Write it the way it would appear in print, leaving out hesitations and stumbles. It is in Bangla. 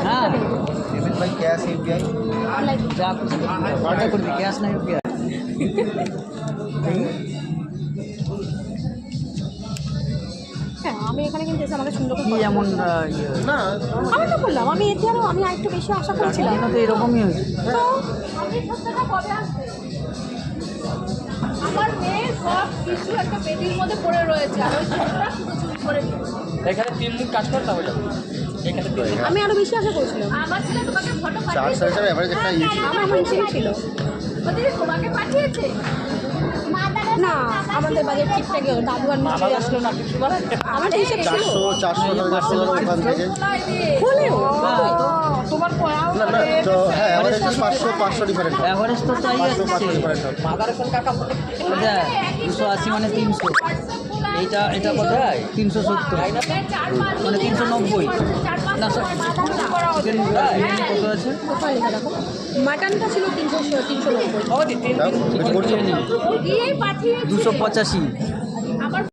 হ্যাঁ পেমেন্ট বাই ক্যাশ ইউপিআই যা খুশি অর্ডার করবি, ক্যাশ না ইউপিআই। হ্যাঁ আমি এখানে কিন্তু এসে আমাকে সুন্দর করে কি এমন ইয়ে না আমি তো বললাম আমি এতে আরো আমি আরেকটু বেশি আশা করছিলাম। কাকিমা তো এরকমই হয়েছে। তো আমি সত্যটা কবে আসবে? আমার মেয়ে সব কিছু একটা পেটির মধ্যে পড়ে রয়েছে আর ওই ছেলেটা শুধু চুরি করে নিয়েছে। এখানে 3 দিন কাজ করতে হবে এখানে 3 দিন। আমি আরো বেশি আশা করছিলাম। আমার ছেলে তোমাকে ফটো চার সাইজের এভারেজ একটা ইয়ে ছিল। আমার হিংসেই ছিল। ওদের তোমাকে পাঠিয়েছে না আমাদের বাজেট ঠিকঠাক দাদু আর মিষ্টি আসলো না কিছু বলে আমার হিসেব ছিল 400 ওখান থেকে হলেও তোমার না না তো হ্যাঁ এভারেজ 500 ডিফারেন্ট হবে অ্যাভারেজ তো তাই 500 আসছে। ডিফারেন্ট হবে মাদার এখন কাকা বলে দেখ 280 মানে 300, এটা কোথায় 370 মানে 390 না চিকেন কত আছে? কোথায় লেখা দেখো মাটনটা ছিল 390 বাবা দি 3 দাও দিন বেশি করছো দিয়েই পাঠিয়ে 285